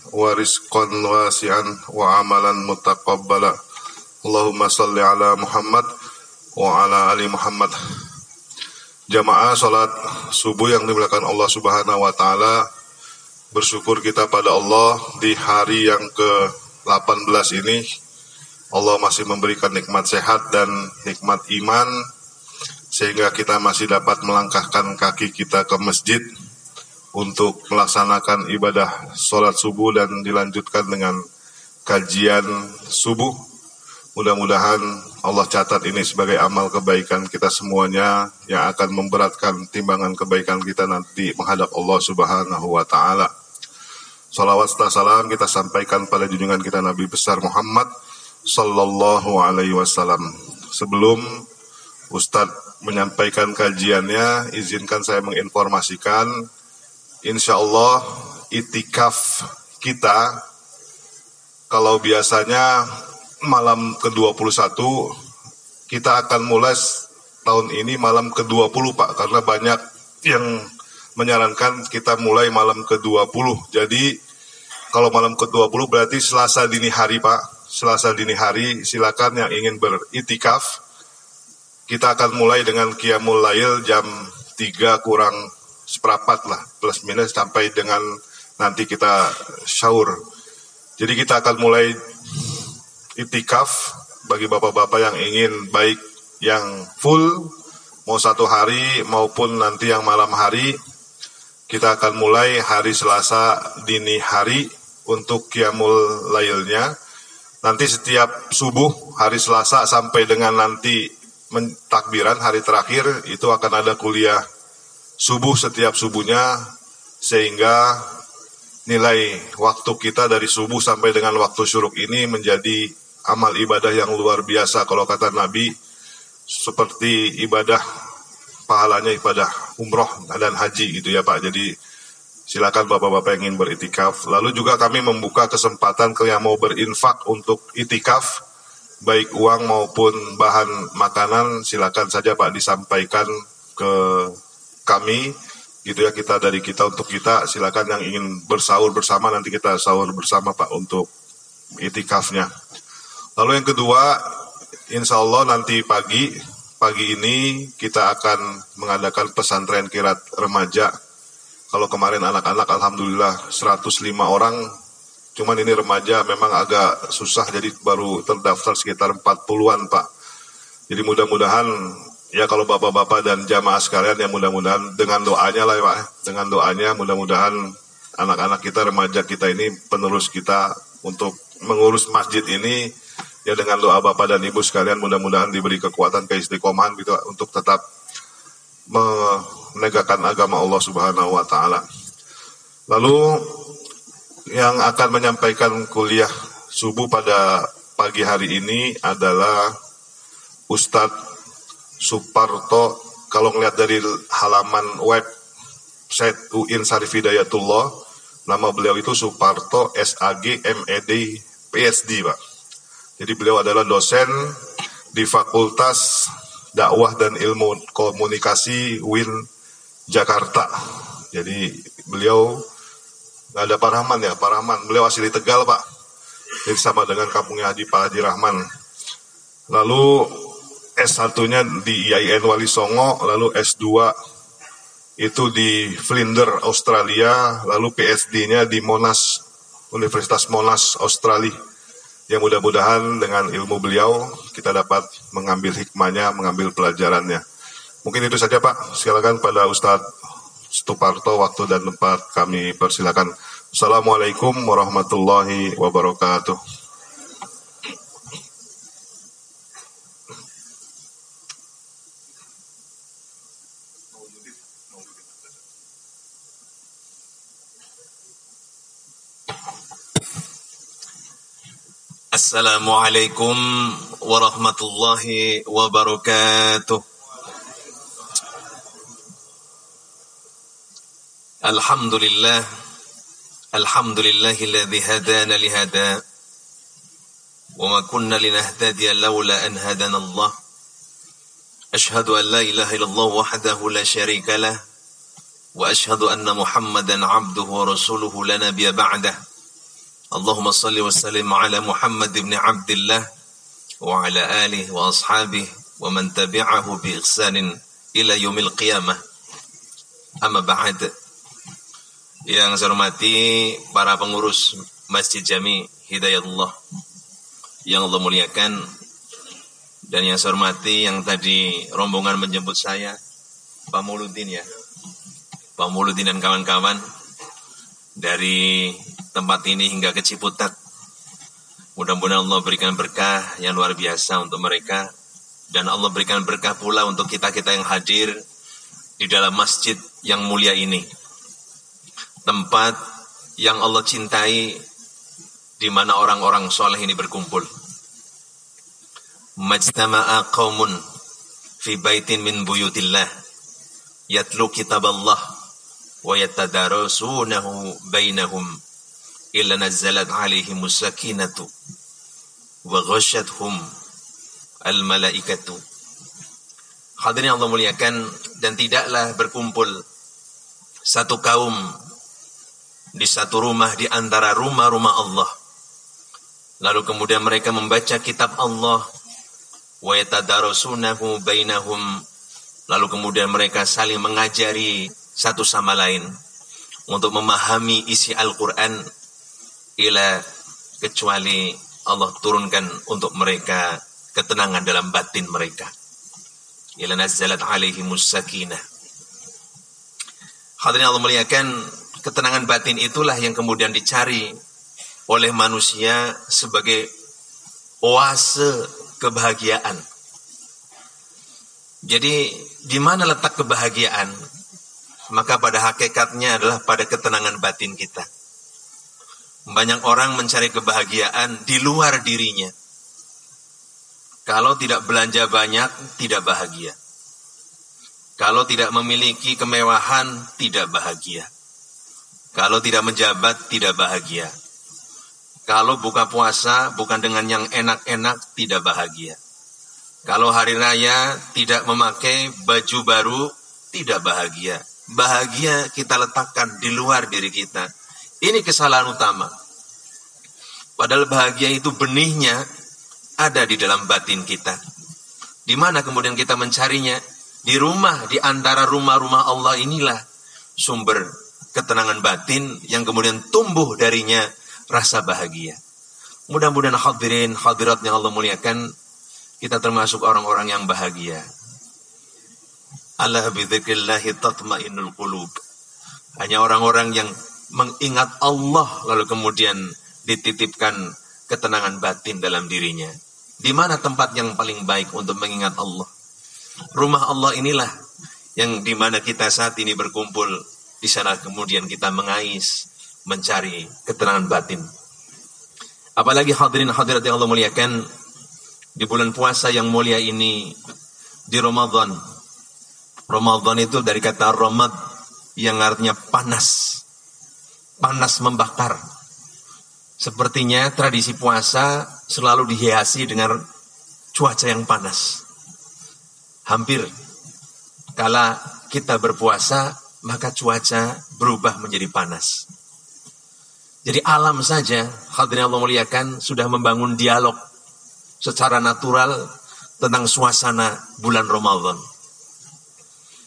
wa rizqan wasi'an wa amalan mutaqabbala. Allahumma salli ala Muhammad wa ala ali Muhammad. Jamaah salat subuh yang dimuliakan Allah Subhanahu wa taala, bersyukur kita pada Allah di hari yang ke-18 ini. Allah masih memberikan nikmat sehat dan nikmat iman, sehingga kita masih dapat melangkahkan kaki kita ke masjid untuk melaksanakan ibadah sholat subuh dan dilanjutkan dengan kajian subuh. Mudah-mudahan Allah catat ini sebagai amal kebaikan kita semuanya yang akan memberatkan timbangan kebaikan kita nanti menghadap Allah Subhanahu wa ta'ala. Salawat serta salam kita sampaikan pada junjungan kita Nabi besar Muhammad sallallahu alaihi wasallam. Sebelum Ustadz menyampaikan kajiannya, izinkan saya menginformasikan, insya Allah itikaf kita, kalau biasanya malam ke-21, kita akan mulai tahun ini malam ke-20 Pak, karena banyak yang menyarankan kita mulai malam ke-20. Jadi kalau malam ke-20 berarti Selasa dini hari Pak, Selasa dini hari. Silakan yang ingin beritikaf, kita akan mulai dengan Qiyamul Lail jam 3 kurang seperempat lah, plus minus, sampai dengan nanti kita sahur. Jadi kita akan mulai itikaf bagi bapak-bapak yang ingin, baik yang full mau satu hari maupun nanti yang malam hari. Kita akan mulai hari Selasa dini hari untuk Qiyamul Lailnya. Nanti setiap subuh hari Selasa sampai dengan nanti takbiran hari terakhir itu akan ada kuliah subuh setiap subuhnya, sehingga nilai waktu kita dari subuh sampai dengan waktu syuruk ini menjadi amal ibadah yang luar biasa. Kalau kata Nabi, seperti ibadah, pahalanya ibadah umroh dan haji gitu ya Pak. Jadi silakan bapak-bapak yang ingin beritikaf. Lalu juga kami membuka kesempatan ke yang mau berinfak untuk itikaf, baik uang maupun bahan makanan, silakan saja Pak disampaikan ke kami gitu ya, kita dari kita untuk kita. Silakan yang ingin bersahur bersama, nanti kita sahur bersama Pak untuk itikafnya. Lalu yang kedua, insya Allah nanti pagi ini kita akan mengadakan pesantren kirat remaja. Kalau kemarin anak-anak alhamdulillah 105 orang, cuman ini remaja memang agak susah, jadi baru terdaftar sekitar 40-an Pak. Jadi mudah-mudahan ya, kalau bapak-bapak dan jamaah sekalian, ya mudah-mudahan dengan doanya lah ya Pak, dengan doanya mudah-mudahan anak-anak kita, remaja kita ini, penerus kita untuk mengurus masjid ini, ya dengan doa bapak dan ibu sekalian mudah-mudahan diberi kekuatan, keistiqomahan gitu untuk tetap menegakkan agama Allah Subhanahu wa taala. Lalu yang akan menyampaikan kuliah subuh pada pagi hari ini adalah Ustadz Suparto. Kalau ngelihat dari halaman website UIN Syarif Hidayatullah, nama beliau itu Suparto SAG MED PhD Pak. Jadi beliau adalah dosen di Fakultas Dakwah dan Ilmu Komunikasi UIN Jakarta. Jadi beliau nggak ada Pak Rahman ya, Pak Rahman beliau asli Tegal Pak, jadi sama dengan kampungnya Pak Haji Rahman. Lalu S1-nya di IAIN Wali Songo, lalu S2 itu di Flinders Australia, lalu PhD-nya di Monash, Universitas Monash Australia. Ya mudah-mudahan dengan ilmu beliau kita dapat mengambil hikmahnya, mengambil pelajarannya. Mungkin itu saja Pak. Silakan pada Ustadz Suparto, waktu dan tempat kami persilakan. Assalamualaikum warahmatullahi wabarakatuh. Assalamualaikum warahmatullahi wabarakatuh. Alhamdulillah, alhamdulillahilladzi hadana lihada wa ma kunna linahtadiya laula an hadana Allah. Ashhadu an la ilaha illallah wahdahu la syarika lah wa ashhadu anna Muhammadan abduhu wa rasuluhu la nabiyya ba'dah. Allahumma salli wa sallim ala Muhammad ibn Abdillah wa ala alihi wa ashabihi wa man tabi'ahu bi ihsanin ila yaumil qiyamah. Amma ba'd. Yang saya hormati para pengurus Masjid Jami Hidayatullah yang Allah muliakan, dan yang saya hormati yang tadi rombongan menjemput saya, Pak Mauludin ya, Pak Mauludin dan kawan-kawan dari tempat ini hingga ke Ciputat. Mudah-mudahan Allah berikan berkah yang luar biasa untuk mereka, dan Allah berikan berkah pula untuk kita-kita yang hadir di dalam masjid yang mulia ini, tempat yang Allah cintai, di mana orang-orang soleh ini berkumpul. Majtama'a qaumun fi baitin min buyutillah yatlu kitaballah wa yatadarasunahu bainahum illa nazzalat alaihimus sakinatu wa ghasyathum al-malaikatu. Hadirin Allah muliakan, dan tidaklah berkumpul satu kaum di satu rumah di antara rumah-rumah Allah, lalu kemudian mereka membaca kitab Allah, wa yatadarasunahu bainahum, lalu kemudian mereka saling mengajari satu sama lain untuk memahami isi Al-Quran, ila kecuali Allah turunkan untuk mereka ketenangan dalam batin mereka. Ila nazzalat alaihimus sakinah. Hadirin Allah muliakan, ketenangan batin itulah yang kemudian dicari oleh manusia sebagai oase kebahagiaan. Jadi di mana letak kebahagiaan? Maka pada hakikatnya adalah pada ketenangan batin kita. Banyak orang mencari kebahagiaan di luar dirinya. Kalau tidak belanja banyak, tidak bahagia. Kalau tidak memiliki kemewahan, tidak bahagia. Kalau tidak menjabat, tidak bahagia. Kalau buka puasa bukan dengan yang enak-enak, tidak bahagia. Kalau hari raya tidak memakai baju baru, tidak bahagia. Bahagia kita letakkan di luar diri kita. Ini kesalahan utama. Padahal bahagia itu benihnya ada di dalam batin kita. Di mana kemudian kita mencarinya? Di rumah, di antara rumah-rumah Allah inilah sumber ketenangan batin yang kemudian tumbuh darinya rasa bahagia. Mudah-mudahan hadirin hadirat yang Allah muliakan, kita termasuk orang-orang yang bahagia. Ala bidzikrillahi tatmainnul qulub. Hanya orang-orang yang mengingat Allah lalu kemudian dititipkan ketenangan batin dalam dirinya. Di mana tempat yang paling baik untuk mengingat Allah? Rumah Allah inilah yang di mana kita saat ini berkumpul. Di sana kemudian kita mengais, mencari ketenangan batin. Apalagi hadirin hadirat yang Allah muliakan, di bulan puasa yang mulia ini, di Ramadan. Ramadan itu dari kata ramad yang artinya panas. Panas membakar. Sepertinya tradisi puasa selalu dihiasi dengan cuaca yang panas. Hampir kala kita berpuasa, maka cuaca berubah menjadi panas. Jadi alam saja, hadirin Allah muliakan, sudah membangun dialog secara natural tentang suasana bulan Ramadan.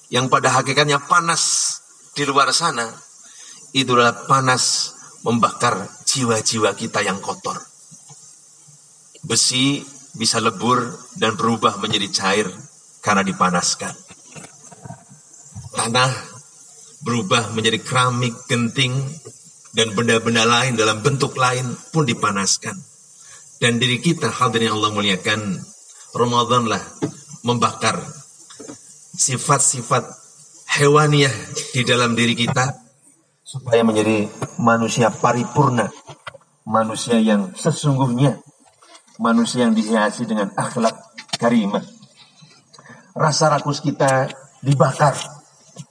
Yang pada hakikatnya panas di luar sana, itulah panas membakar jiwa-jiwa kita yang kotor. Besi bisa lebur dan berubah menjadi cair karena dipanaskan. Tanah berubah menjadi keramik, genting, dan benda-benda lain dalam bentuk lain pun dipanaskan. Dan diri kita, hadirin Allah muliakan, Ramadanlah membakar sifat-sifat hewaniah di dalam diri kita supaya menjadi manusia paripurna, manusia yang sesungguhnya, manusia yang dihiasi dengan akhlak karimah. Rasa rakus kita dibakar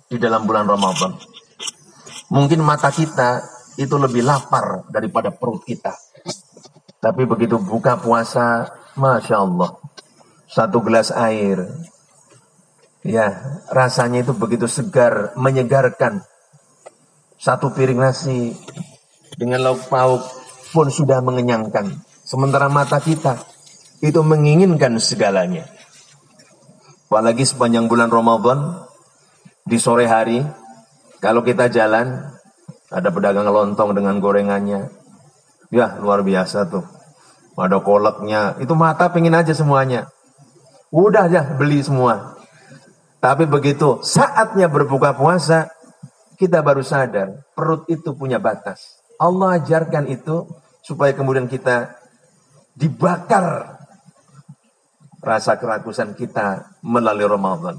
di dalam bulan Ramadan. Mungkin mata kita itu lebih lapar daripada perut kita. Tapi begitu buka puasa, Masya Allah, satu gelas air, ya rasanya itu begitu segar, menyegarkan. Satu piring nasi dengan lauk pauk pun sudah mengenyangkan. Sementara mata kita itu menginginkan segalanya. Apalagi sepanjang bulan Ramadan, di sore hari, kalau kita jalan, ada pedagang lontong dengan gorengannya. Ya, luar biasa tuh. Ada kolaknya, itu mata pengen aja semuanya. Udah aja beli semua. Tapi begitu saatnya berbuka puasa, kita baru sadar perut itu punya batas. Allah ajarkan itu supaya kemudian kita dibakar rasa kerakusan kita melalui Ramadan.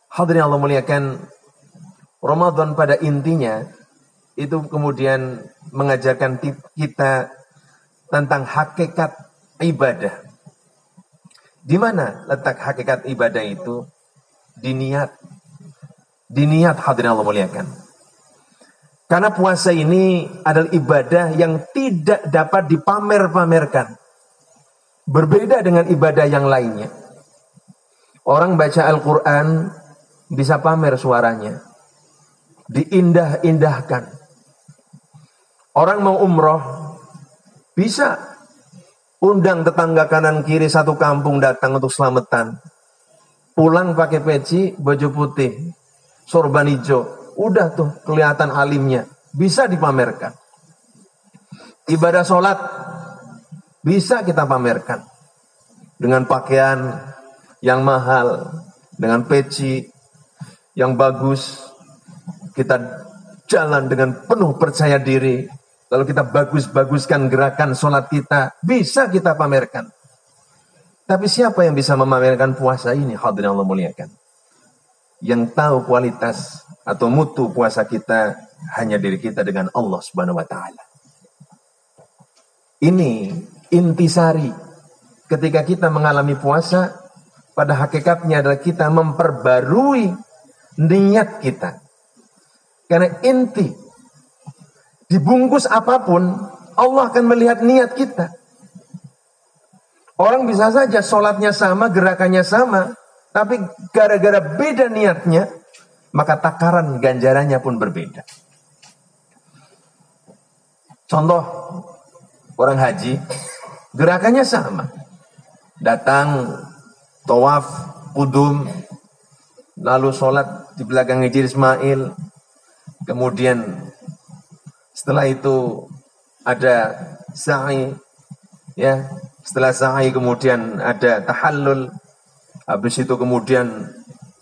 Hadirin Allah muliakan, Ramadan pada intinya itu kemudian mengajarkan kita tentang hakikat ibadah. Di mana letak hakikat ibadah itu? Di niat. Di niat, hadirin Allah muliakan. Karena puasa ini adalah ibadah yang tidak dapat dipamer-pamerkan. Berbeda dengan ibadah yang lainnya. Orang baca Al-Quran bisa pamer suaranya. Diindah-indahkan. Orang mau umroh bisa undang tetangga kanan kiri satu kampung datang untuk selamatan. Pulang pakai peci, baju putih, sorban hijau. Udah tuh kelihatan alimnya. Bisa dipamerkan. Ibadah sholat bisa kita pamerkan. Dengan pakaian yang mahal. Dengan peci yang bagus. Kita jalan dengan penuh percaya diri. Lalu kita bagus-baguskan gerakan sholat kita. Bisa kita pamerkan. Tapi siapa yang bisa memamerkan puasa ini? Hadirin Allah muliakan. Yang tahu kualitas atau mutu puasa kita hanya diri kita dengan Allah Subhanahu wa taala. Ini intisari. Ketika kita mengalami puasa, pada hakikatnya adalah kita memperbarui niat kita. Karena inti dibungkus apapun, Allah akan melihat niat kita. Orang bisa saja sholatnya sama, gerakannya sama, tapi gara-gara beda niatnya, maka takaran ganjarannya pun berbeda. Contoh, orang haji, gerakannya sama. Datang, tawaf, kudum, lalu sholat di belakang Hijri Ismail. Kemudian setelah itu ada sa'i, ya. Setelah sa'i kemudian ada tahallul. Habis itu kemudian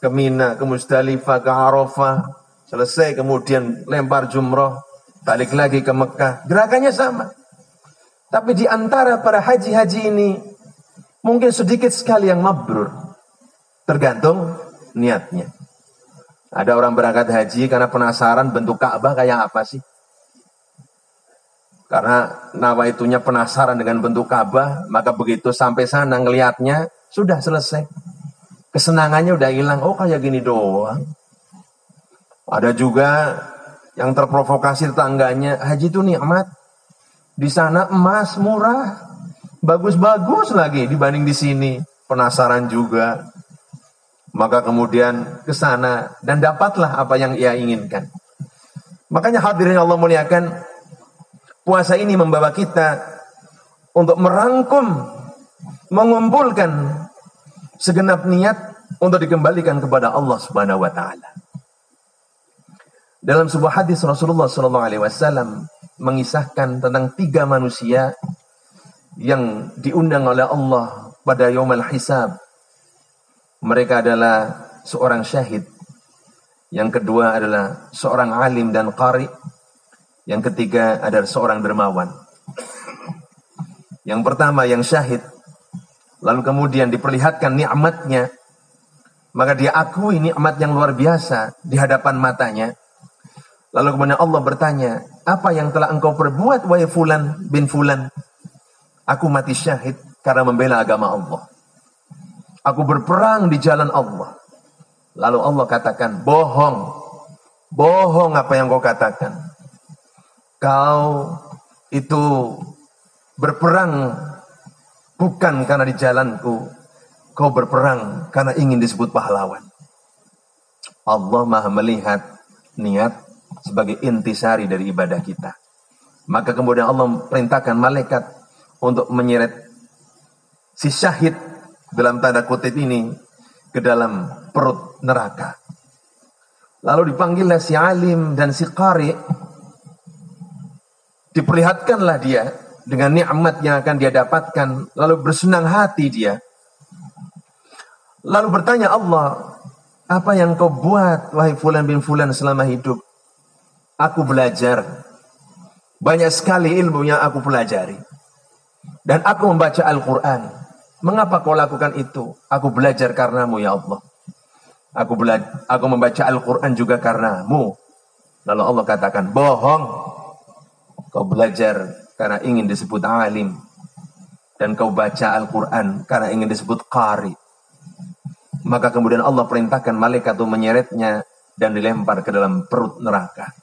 ke Mina, ke Muzdalifah, ke Arafah. Selesai kemudian lempar jumrah, balik lagi ke Mekah. Gerakannya sama. Tapi di antara para haji-haji ini mungkin sedikit sekali yang mabrur. Tergantung niatnya. Ada orang berangkat haji karena penasaran bentuk Ka'bah kayak apa sih? Karena nawaitunya penasaran dengan bentuk Ka'bah, maka begitu sampai sana ngelihatnya sudah selesai. Kesenangannya udah hilang. Oh, kayak gini doang. Ada juga yang terprovokasi tetangganya, haji itu nikmat. Di sana emas murah, bagus-bagus lagi dibanding di sini. Penasaran juga. Maka kemudian ke sana dan dapatlah apa yang ia inginkan. Makanya hadirin Allah muliakan, puasa ini membawa kita untuk merangkum, mengumpulkan segenap niat untuk dikembalikan kepada Allah Subhanahu wa taala. Dalam sebuah hadis Rasulullah sallallahu alaihi wasallam mengisahkan tentang 3 manusia yang diundang oleh Allah pada yaumul hisab. Mereka adalah seorang syahid. Yang kedua adalah seorang alim dan qari. Yang ketiga adalah seorang dermawan. Yang pertama yang syahid, lalu kemudian diperlihatkan nikmatnya, maka dia akui nikmat yang luar biasa di hadapan matanya. Lalu kemudian Allah bertanya, apa yang telah engkau perbuat wahai fulan bin fulan? Aku mati syahid karena membela agama Allah. Aku berperang di jalan Allah. Lalu Allah katakan, bohong. Bohong apa yang kau katakan. Kau itu berperang bukan karena di jalanku. Kau berperang karena ingin disebut pahlawan. Allah maha melihat niat sebagai intisari dari ibadah kita. Maka kemudian Allah perintahkan malaikat untuk menyeret si syahid dalam tanda kutip ini ke dalam perut neraka. Lalu dipanggillah si alim dan si qari. Diperlihatkanlah dia dengan nikmat yang akan dia dapatkan. Lalu bersenang hati dia. Lalu bertanya Allah, apa yang kau buat wahai fulan bin fulan selama hidup? Aku belajar. Banyak sekali ilmu yang aku pelajari. Dan aku membaca Al-Quran. Mengapa kau lakukan itu? Aku belajar karenamu ya Allah. Aku membaca Al-Quran juga karenamu. Lalu Allah katakan, bohong. Kau belajar karena ingin disebut alim. Dan kau baca Al-Quran karena ingin disebut qari. Maka kemudian Allah perintahkan malaikat untuk menyeretnya dan dilempar ke dalam perut neraka.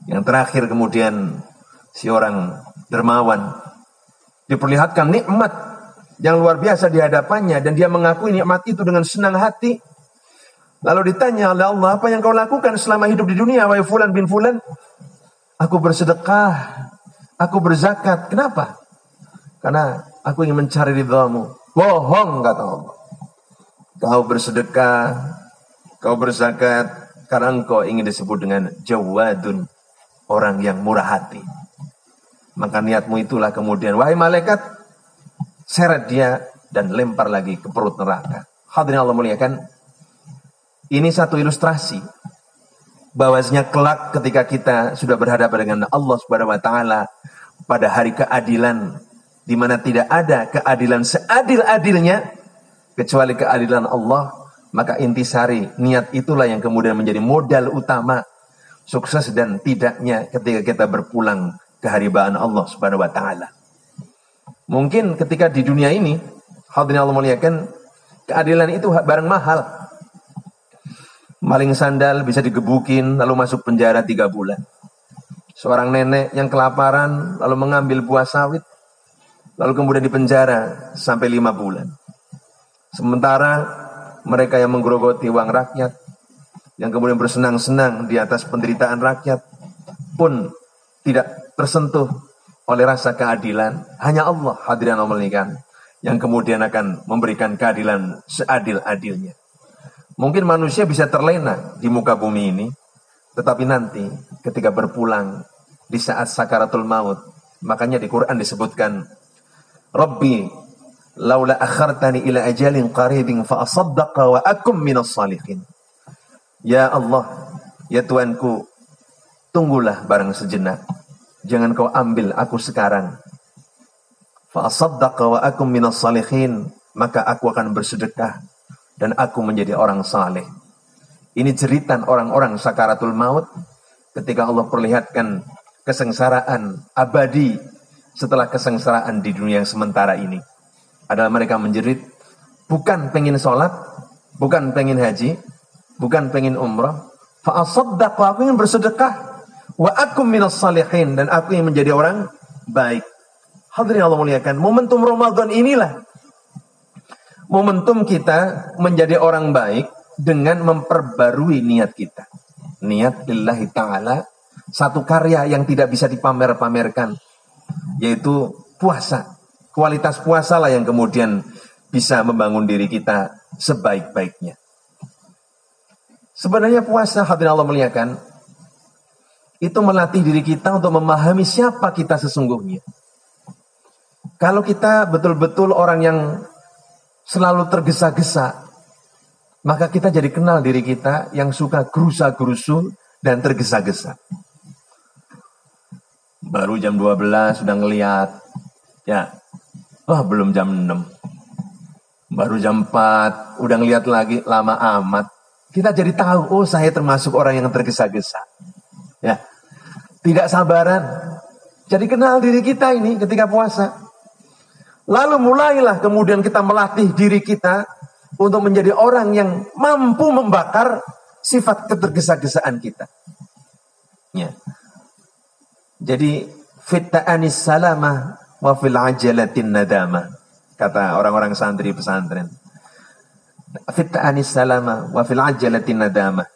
Yang terakhir kemudian si orang dermawan diperlihatkan nikmat yang luar biasa di hadapannya dan dia mengakui nikmat itu dengan senang hati. Lalu ditanya oleh Allah, apa yang kau lakukan selama hidup di dunia wahai fulan bin fulan? Aku bersedekah, aku berzakat. Kenapa? Karena aku ingin mencari ridhamu. Bohong, kata Allah. Kau bersedekah, kau berzakat karena engkau ingin disebut dengan jawadun, orang yang murah hati. Maka niatmu itulah kemudian, wahai malaikat, seret dia dan lempar lagi ke perut neraka. Hadirin Allah muliakan, ini satu ilustrasi bahwasanya kelak ketika kita sudah berhadapan dengan Allah Subhanahu wa taala pada hari keadilan, di mana tidak ada keadilan seadil-adilnya kecuali keadilan Allah, maka intisari niat itulah yang kemudian menjadi modal utama sukses dan tidaknya ketika kita berpulang ke haribaan Allah Subhanahu wa taala. Mungkin ketika di dunia ini, hadirin Allah muliakan, keadilan itu barang mahal. Maling sandal bisa digebukin lalu masuk penjara 3 bulan. Seorang nenek yang kelaparan lalu mengambil buah sawit lalu kemudian dipenjara sampai 5 bulan. Sementara mereka yang menggerogoti uang rakyat, yang kemudian bersenang-senang di atas penderitaan rakyat pun tidak tersentuh oleh rasa keadilan. Hanya Allah, hadirin Allah muliakan, yang kemudian akan memberikan keadilan seadil-adilnya. Mungkin manusia bisa terlena di muka bumi ini, tetapi nanti ketika berpulang di saat sakaratul maut, makanya di Quran disebutkan, Rabbi laula akhartani ila ajalin qaribin fa asaddaqa wa akum minas salihin. Ya Allah, ya Tuanku, tunggulah barang sejenak. Jangan kau ambil aku sekarang. Fa asaddaqa wa akum minas salihin, maka aku akan bersedekah dan aku menjadi orang saleh. Ini jeritan orang-orang sakaratul maut ketika Allah perlihatkan kesengsaraan abadi setelah kesengsaraan di dunia yang sementara ini. Adalah mereka menjerit, bukan pengen sholat, bukan pengen haji, bukan pengen umrah. Fa'asaddaq, aku ingin bersedekah. Wa akum minas salihin, dan aku ingin menjadi orang baik. Hadirin Allah muliakan, momentum Ramadan inilah momentum kita menjadi orang baik dengan memperbarui niat kita. Niat lillahi ta'ala, satu karya yang tidak bisa dipamer-pamerkan, yaitu puasa. Kualitas puasa lah yang kemudian bisa membangun diri kita sebaik-baiknya. Sebenarnya puasa, hadirin Allah muliakan, itu melatih diri kita untuk memahami siapa kita sesungguhnya. Kalau kita betul-betul orang yang selalu tergesa-gesa, maka kita jadi kenal diri kita yang suka gerusa-gerusu dan tergesa-gesa. Baru jam 12 sudah ngelihat, ya, wah belum jam 6. Baru jam 4, udah ngelihat lagi, lama amat. Kita jadi tahu, oh saya termasuk orang yang tergesa-gesa. Ya, tidak sabaran. Jadi kenal diri kita ini ketika puasa. Lalu mulailah kemudian kita melatih diri kita untuk menjadi orang yang mampu membakar sifat ketergesa-gesaan kita. Ya. Jadi fit ta'anis salamah wa fil ajalatin nadamah, kata orang-orang santri pesantren. Fit ta'anis salamah wa fil ajalatin nadamah.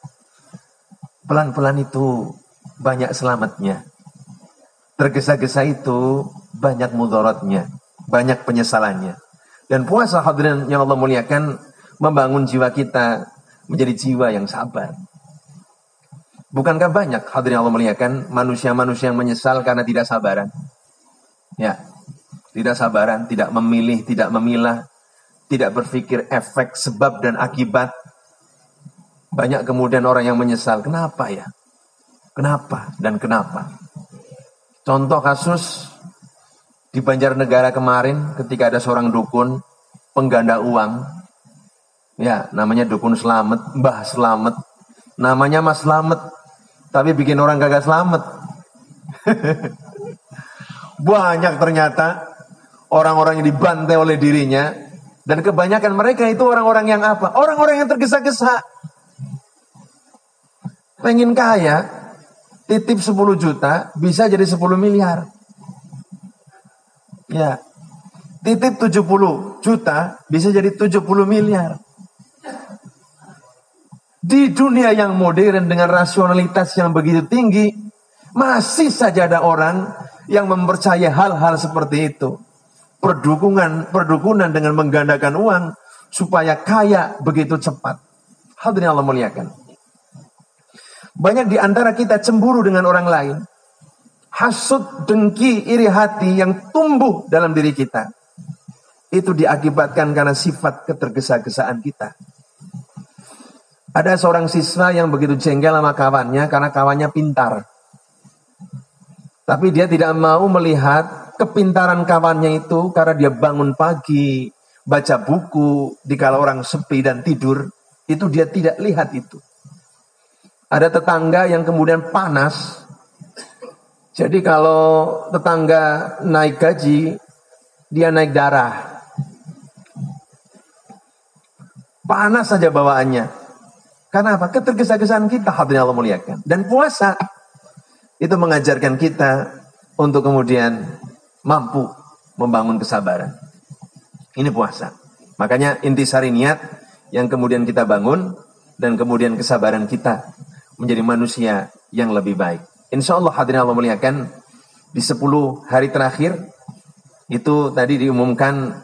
Pelan-pelan itu banyak selamatnya. tergesa-gesa itu banyak mudaratnya, banyak penyesalannya. Dan puasa, hadirin yang Allah muliakan, membangun jiwa kita menjadi jiwa yang sabar. Bukankah banyak, hadirin yang Allah muliakan, manusia-manusia yang menyesal karena tidak sabaran? Ya, tidak sabaran, tidak memilih, tidak memilah, tidak berpikir efek, sebab dan akibat. Banyak kemudian orang yang menyesal. Kenapa ya? Kenapa dan kenapa? Contoh kasus di Banjarnegara kemarin ketika ada seorang dukun pengganda uang. Ya, namanya dukun Slamet, Mbah Slamet. Namanya Mas Slamet, tapi bikin orang kagak selamat. Banyak ternyata orang-orang yang dibantai oleh dirinya. Dan kebanyakan mereka itu orang-orang yang apa? Orang-orang yang tergesa-gesa. Pengen kaya, titip 10 juta, bisa jadi 10 miliar. Ya, titip 70 juta, bisa jadi 70 miliar. Di dunia yang modern dengan rasionalitas yang begitu tinggi, masih saja ada orang yang mempercayai hal-hal seperti itu. Perdukunan dengan menggandakan uang supaya kaya begitu cepat. Hadirin Allah muliakan. Banyak di antara kita cemburu dengan orang lain. Hasud, dengki, iri hati yang tumbuh dalam diri kita. Itu diakibatkan karena sifat ketergesa-gesaan kita. Ada seorang siswa yang begitu jengkel sama kawannya karena kawannya pintar. Tapi dia tidak mau melihat kepintaran kawannya itu karena dia bangun pagi, baca buku, dikala orang sepi dan tidur. Itu dia tidak lihat itu. Ada tetangga yang kemudian panas. Jadi kalau tetangga naik gaji, dia naik darah. Panas saja bawaannya. Karena apa? Ketergesa-gesaan kita, hadirin Allah muliakan. Dan puasa itu mengajarkan kita untuk kemudian mampu membangun kesabaran. Ini puasa. Makanya intisari niat yang kemudian kita bangun dan kemudian kesabaran kita menjadi manusia yang lebih baik. Insya Allah hadirin Allah muliakan, di 10 hari terakhir itu tadi diumumkan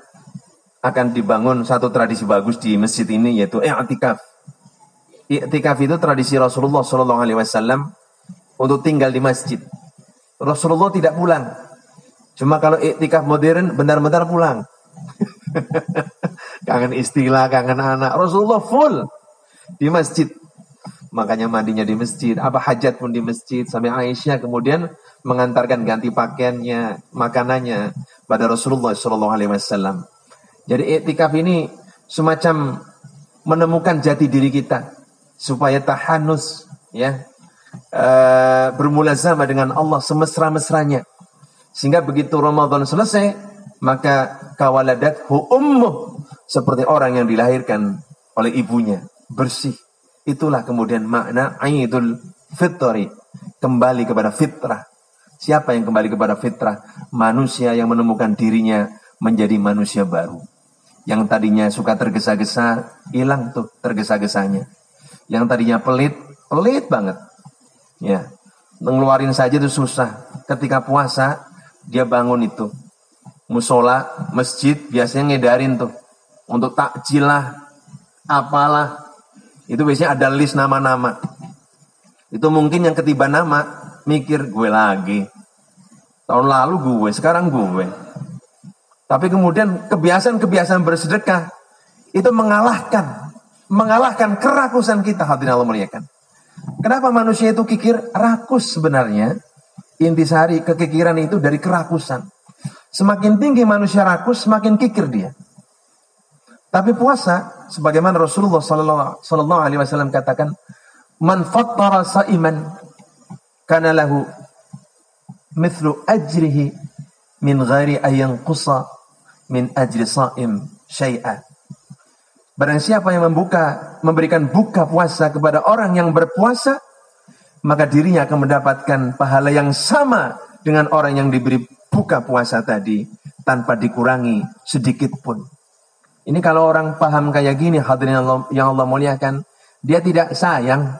akan dibangun satu tradisi bagus di masjid ini, yaitu i'tikaf. I'tikaf itu tradisi Rasulullah SAW untuk tinggal di masjid. Rasulullah tidak pulang. Cuma kalau i'tikaf modern benar-benar pulang. Kangen istilah, kangen anak. Rasulullah full di masjid. Makanya mandinya di masjid, apa hajat pun di masjid. Sampai Aisyah kemudian mengantarkan ganti pakaiannya, makanannya pada Rasulullah SAW. Jadi i'tikaf ini semacam menemukan jati diri kita supaya tahanus, ya, bermulazamah dengan Allah semesra-mesranya. Sehingga begitu Ramadan selesai, maka kawaladathu ummuh, seperti orang yang dilahirkan oleh ibunya, bersih. Itulah kemudian makna Idul Fitri, kembali kepada fitrah. Siapa yang kembali kepada fitrah? Manusia yang menemukan dirinya menjadi manusia baru. Yang tadinya suka tergesa-gesa, hilang tuh tergesa-gesanya. Yang tadinya pelit banget. Ya, ngeluarin saja itu susah. Ketika puasa, dia bangun itu. Musola, masjid, biasanya ngedarin tuh. Untuk takjil lah, apalah. Itu biasanya ada list nama-nama. Itu mungkin yang ketiba nama, mikir gue lagi. Tahun lalu gue, sekarang gue. Tapi kemudian kebiasaan bersedekah, itu mengalahkan kerakusan kita, hadirin Allah muliakan. Kenapa manusia itu kikir? Rakus sebenarnya. Intisari kekikiran itu dari kerakusan. Semakin tinggi manusia rakus, semakin kikir dia. Tapi puasa, sebagaimana Rasulullah Sallallahu Alaihi Wasallam katakan, man fattara sa'iman, kana lahu mithlu ajrihi min ghairi ayyan qusa min ajri sa'im syai'a. Barang siapa yang memberikan buka puasa kepada orang yang berpuasa, maka dirinya akan mendapatkan pahala yang sama dengan orang yang diberi buka puasa tadi, tanpa dikurangi sedikit pun. Ini kalau orang paham kayak gini, hadirin yang Allah muliakan, dia tidak sayang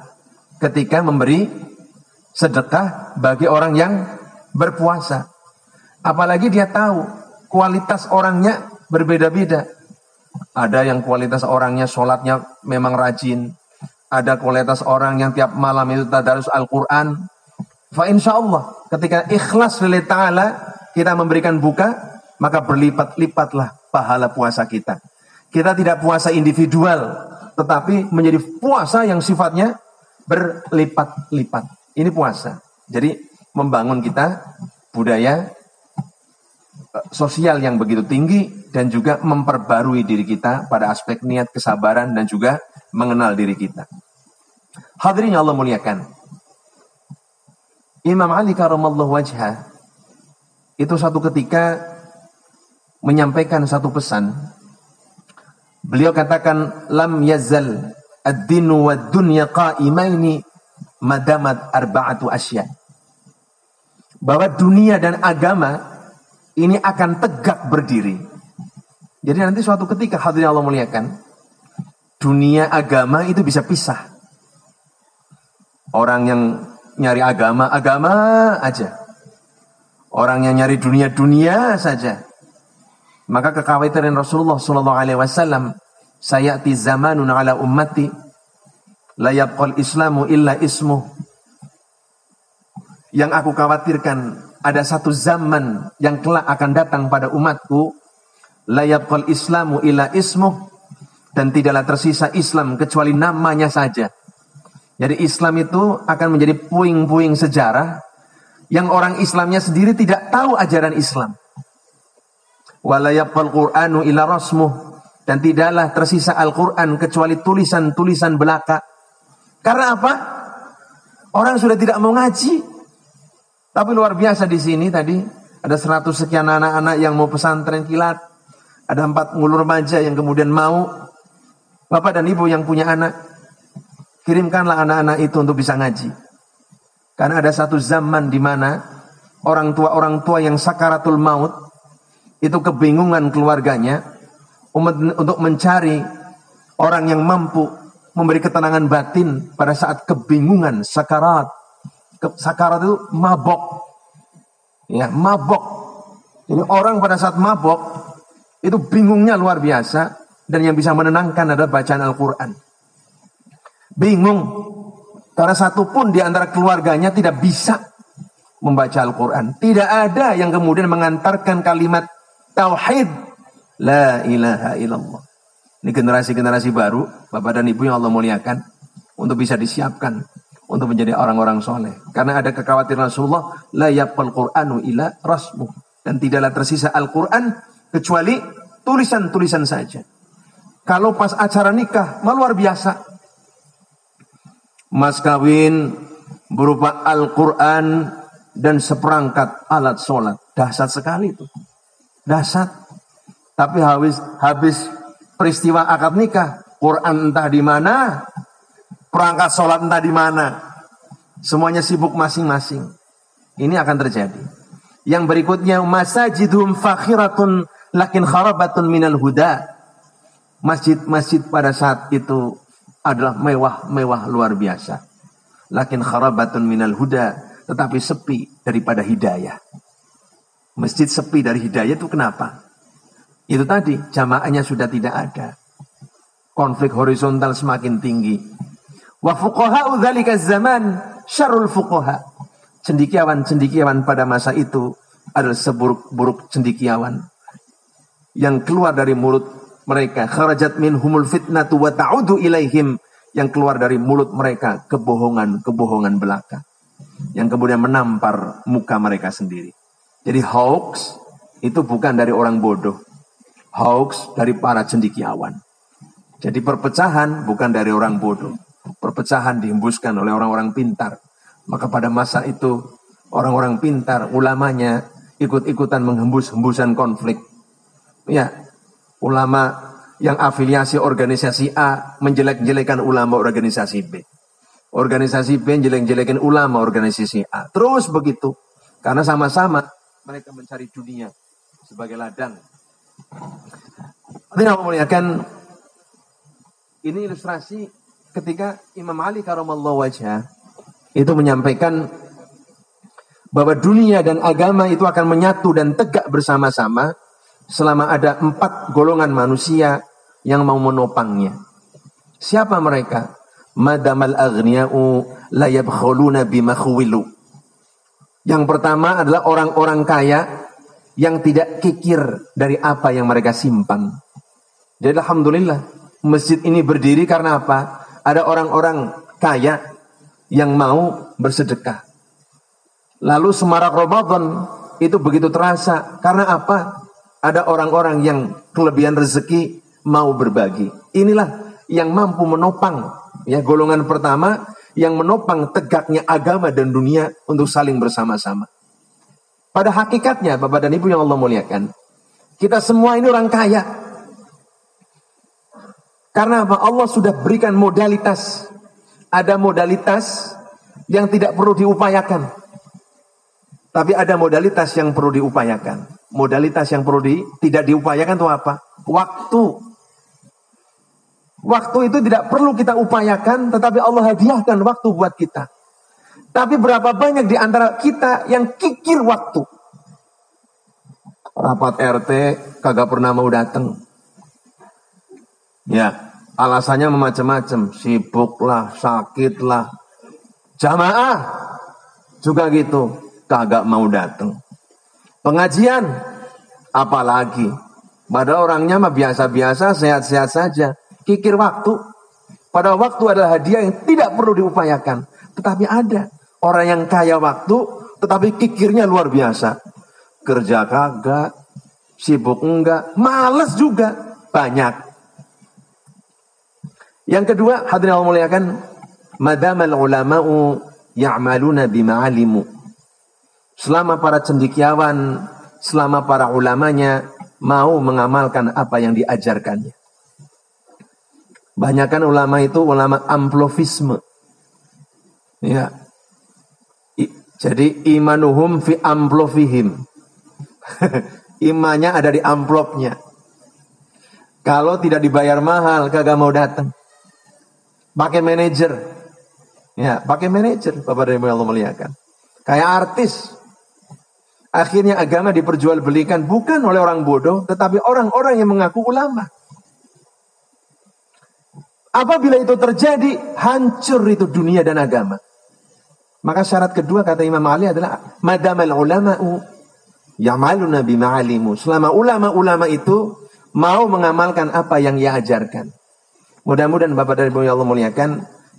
ketika memberi sedekah bagi orang yang berpuasa. Apalagi dia tahu kualitas orangnya berbeda-beda. Ada yang kualitas orangnya sholatnya memang rajin. Ada kualitas orang yang tiap malam itu tadarus Al-Quran. Fa insya Allah ketika ikhlas lillahi ta'ala kita memberikan buka, maka berlipat-lipatlah pahala puasa kita. Kita tidak puasa individual, tetapi menjadi puasa yang sifatnya berlipat-lipat. Ini puasa. Jadi membangun kita budaya sosial yang begitu tinggi dan juga memperbarui diri kita pada aspek niat, kesabaran dan juga mengenal diri kita. Hadirin yang Allah muliakan. Imam Ali karamallahu wajhah itu satu ketika menyampaikan satu pesan. Beliau katakan, lam yazal ad-dinu wad dunya qa'imaini madamat arba'atu asya. Bahwa dunia dan agama ini akan tegak berdiri. Jadi nanti suatu ketika hadirin Allah muliakan, dunia agama itu bisa pisah. Orang yang nyari agama aja. Orang yang nyari dunia saja. Maka kekhawatiran Rasulullah sallallahu alaihi wasallam, sayati zamanun ala ummati la yabqal islamu illa ismuh. Yang aku khawatirkan, ada satu zaman yang kelak akan datang pada umatku, la yabqal islamu illa ismuh, dan tidaklah tersisa Islam kecuali namanya saja. Jadi Islam itu akan menjadi puing-puing sejarah yang orang Islamnya sendiri tidak tahu ajaran Islam. Wala yabqal Qur'anu illa rasmuh, dan tidaklah tersisa Al-Qur'an kecuali tulisan-tulisan belaka. Karena apa? Orang sudah tidak mau ngaji. Tapi luar biasa di sini tadi ada 100 sekian anak-anak yang mau pesantren kilat. Ada 40 remaja yang kemudian mau. Bapak dan ibu yang punya anak, kirimkanlah anak-anak itu untuk bisa ngaji. Karena ada satu zaman di mana orang tua yang sakaratul maut itu kebingungan keluarganya untuk mencari orang yang mampu memberi ketenangan batin pada saat kebingungan sakarat. Sakarat itu mabok. Ya, mabok. Jadi orang pada saat mabok itu bingungnya luar biasa, dan yang bisa menenangkan adalah bacaan Al-Quran. Bingung karena satu pun di antara keluarganya tidak bisa membaca Al-Quran. Tidak ada yang kemudian mengantarkan kalimat tauhid, la ilaha illallah. Ini generasi-generasi baru, Bapak dan Ibu yang Allah muliakan, untuk bisa disiapkan untuk menjadi orang-orang soleh. Karena ada kekhawatiran Rasulullah, la yabqal Qur'anu illa rasmuh, dan tidaklah tersisa Al-Quran kecuali tulisan-tulisan saja. Kalau pas acara nikah, luar biasa. Mas kawin berupa Al-Quran dan seperangkat alat sholat. Dahsyat sekali itu. Dahsyat. Tapi habis peristiwa akad nikah, Quran entah di mana, perangkat sholat entah di mana. Semuanya sibuk masing-masing. Ini akan terjadi. Yang berikutnya, masajidhum fakhiratun lakin kharabatun minal huda. Masjid-masjid pada saat itu adalah mewah-mewah luar biasa. Lakin kharabatun minal huda, tetapi sepi daripada hidayah. Masjid sepi dari hidayah itu kenapa? Itu tadi, jamaahnya sudah tidak ada. Konflik horizontal semakin tinggi. Wa fuqaha'u dzalika zaman syarrul fuqaha. Cendekiawan-cendekiawan pada masa itu adalah seburuk-buruk cendekiawan yang keluar dari mulut mereka. Kharajat minhumul fitnatu wa ta'udu ilaihim, yang keluar dari mulut mereka kebohongan-kebohongan belaka yang kemudian menampar muka mereka sendiri. Jadi hoax itu bukan dari orang bodoh. Hoax dari para cendekiawan. Jadi perpecahan bukan dari orang bodoh. Perpecahan dihembuskan oleh orang-orang pintar. Maka pada masa itu orang-orang pintar, ulamanya ikut-ikutan menghembus-hembusan konflik. Ya, ulama yang afiliasi organisasi A menjelek-jelekan ulama organisasi B. Organisasi B jelek-jelekan ulama organisasi A. Terus begitu. Karena sama-sama mereka mencari dunia sebagai ladang. Ini memuliakan, ini ilustrasi ketika Imam Ali karamallahu wajhah itu menyampaikan bahwa dunia dan agama itu akan menyatu dan tegak bersama-sama selama ada 4 golongan manusia yang mau menopangnya. Siapa mereka? Madamal aghniya'u la yabkhuluna bimakhwilu. Yang pertama adalah orang-orang kaya yang tidak kikir dari apa yang mereka simpan. Jadi alhamdulillah, masjid ini berdiri karena apa? Ada orang-orang kaya yang mau bersedekah. Lalu semarak Ramadan itu begitu terasa. Karena apa? Ada orang-orang yang kelebihan rezeki mau berbagi. Inilah yang mampu menopang, ya, golongan pertama yang menopang tegaknya agama dan dunia untuk saling bersama-sama. Pada hakikatnya, Bapak dan Ibu yang Allah muliakan, kita semua ini orang kaya. Karena apa? Allah sudah berikan modalitas. Ada modalitas yang tidak perlu diupayakan. Tapi ada modalitas yang perlu diupayakan. Modalitas yang perlu tidak diupayakan itu apa? Waktu. Waktu itu tidak perlu kita upayakan, tetapi Allah hadiahkan waktu buat kita. Tapi berapa banyak di antara kita yang kikir waktu? Rapat RT kagak pernah mau datang. Ya, alasannya macam-macam. Sibuk lah, sakit lah. Jamaah juga gitu, kagak mau datang. Pengajian apalagi. Padahal orangnya mah biasa-biasa, sehat-sehat saja. Kikir waktu. Pada waktu adalah hadiah yang tidak perlu diupayakan. Tetapi ada orang yang kaya waktu, tetapi kikirnya luar biasa. Kerja kagak, sibuk enggak, malas juga, banyak. Yang kedua, hadirin Allah muliakan, madamal ulama'u ya'maluna bima'alimu. Selama para cendekiawan, selama para ulamanya mau mengamalkan apa yang diajarkannya. Banyakan ulama itu ulama amplovisme. Ya. Jadi imanuhum fi amplofihim. Imannya ada di amplopnya. Kalau tidak dibayar mahal, kagak mau datang. Pakai manajer. Ya, pakai manajer, Bapak dan Ibu yang Allah muliakan. Kayak artis. Akhirnya agama diperjualbelikan bukan oleh orang bodoh, tetapi orang-orang yang mengaku ulama. Apabila itu terjadi, hancur itu dunia dan agama. Maka syarat kedua kata Imam Ali adalah madamal ulama'u ya'maluna bima'alimu. Selama ulama-ulama itu mau mengamalkan apa yang ia ajarkan. Mudah-mudahan Bapak dan Ibu yang Allah muliakan,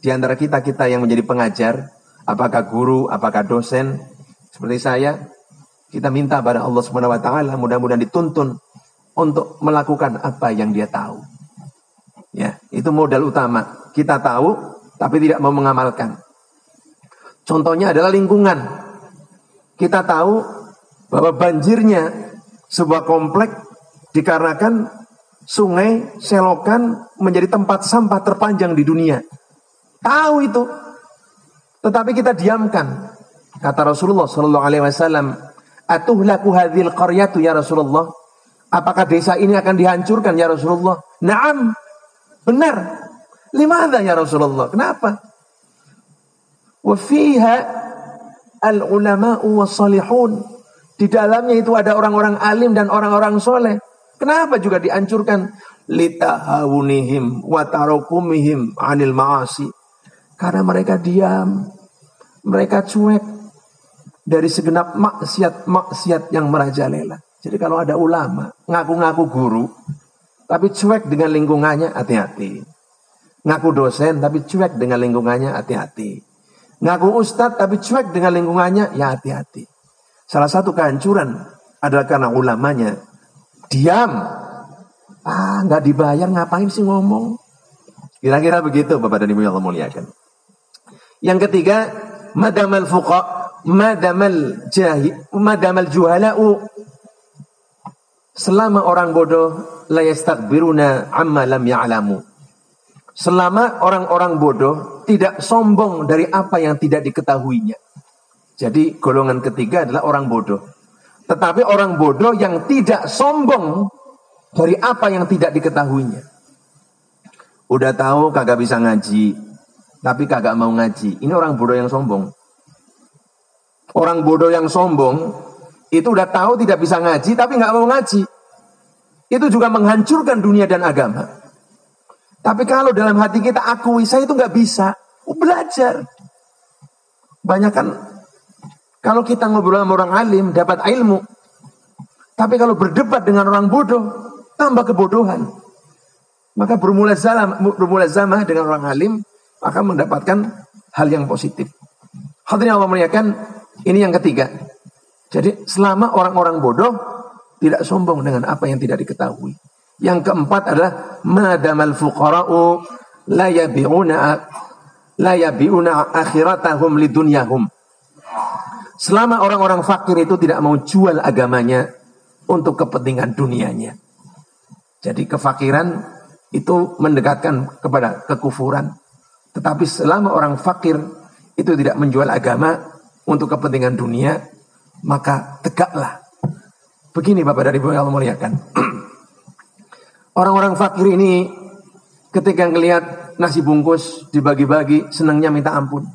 di antara kita-kita yang menjadi pengajar, apakah guru, apakah dosen, seperti saya, kita minta pada Allah Subhanahu wa taala mudah-mudahan dituntun untuk melakukan apa yang dia tahu. Ya, itu modal utama. Kita tahu tapi tidak mau mengamalkan. Contohnya adalah lingkungan. Kita tahu bahwa banjirnya sebuah komplek dikarenakan sungai, selokan menjadi tempat sampah terpanjang di dunia. Tahu itu. Tetapi kita diamkan. Kata Rasulullah sallallahu alaihi wasallam, "Atuhlaku hadhil qaryatu ya Rasulullah?" Apakah desa ini akan dihancurkan ya Rasulullah? Naam. Benar. Limadha ya Rasulullah? Kenapa? Wa fiha al-ulama'u was-salihun. Di dalamnya itu ada orang-orang alim dan orang-orang soleh. Kenapa juga dihancurkan? Litahawunihim wa tarakumihim 'anil ma'asi. Karena mereka diam. Mereka cuek dari segenap maksiat yang merajalela. Jadi kalau ada ulama ngaku-ngaku guru tapi cuek dengan lingkungannya, hati-hati. Ngaku dosen tapi cuek dengan lingkungannya, hati-hati. Ngaku ustadz tapi cuek dengan lingkungannya, ya hati-hati. Salah satu kehancuran adalah karena ulamanya diam. Nggak dibayar, ngapain sih ngomong? Kira-kira begitu Bapak dan Ibu yang Allah muliakan. Yang ketiga, madamal juhala'u. Selama orang bodoh la yastakbiruna amma lam ya'lamu. Selama orang-orang bodoh tidak sombong dari apa yang tidak diketahuinya. Jadi golongan ketiga adalah orang bodoh. Tetapi orang bodoh yang tidak sombong dari apa yang tidak diketahuinya. Udah tahu kagak bisa ngaji, tapi kagak mau ngaji. Ini orang bodoh yang sombong. Orang bodoh yang sombong itu udah tahu tidak bisa ngaji tapi nggak mau ngaji. Itu juga menghancurkan dunia dan agama. Tapi kalau dalam hati kita akui saya itu nggak bisa, belajar. Banyak kan kalau kita ngobrol sama orang alim dapat ilmu. Tapi kalau berdebat dengan orang bodoh tambah kebodohan. Maka bermulazamah dengan orang alim akan mendapatkan hal yang positif. Hadirin Allah muliakan, ini yang ketiga. Jadi selama orang-orang bodoh tidak sombong dengan apa yang tidak diketahui. Yang keempat adalah madamal fuqara'u la yabi'una akhiratahum lidunyahum. Selama orang-orang fakir itu tidak mau jual agamanya untuk kepentingan dunianya. Jadi kefakiran itu mendekatkan kepada kekufuran. Tetapi selama orang fakir itu tidak menjual agama untuk kepentingan dunia, maka tegaklah. Begini Bapak dan Ibu yang Allah muliakan. Orang-orang fakir ini ketika ngelihat nasi bungkus dibagi-bagi, senangnya minta ampun.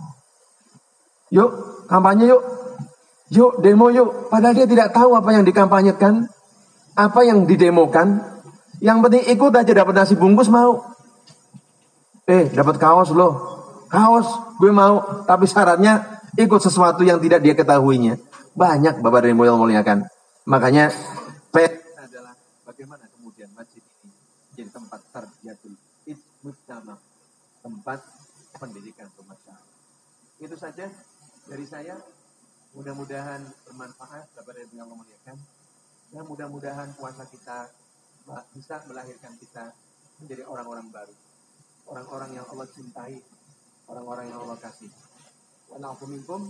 Yuk, kampanye yuk. Yuk, demo yuk. Padahal dia tidak tahu apa yang dikampanyekan, apa yang didemokan. Yang penting ikut aja, dapat nasi bungkus mau. Dapat kaos loh. Kaos gue mau, tapi syaratnya ikut sesuatu yang tidak dia ketahuinya. Banyak Bapak dan Ibu yang muliakan. Makanya adalah bagaimana kemudian masjid ini jadi tempat tarbiyatul mujtama, tempat pendidikan bermasyarakat. Itu saja dari saya. Mudah-mudahan bermanfaat Bapak dan Ibu yang muliakan. Dan mudah-mudahan puasa kita bisa melahirkan kita menjadi orang-orang baru, orang-orang yang Allah cintai, orang-orang yang Allah kasih. Wa na'fu minkum.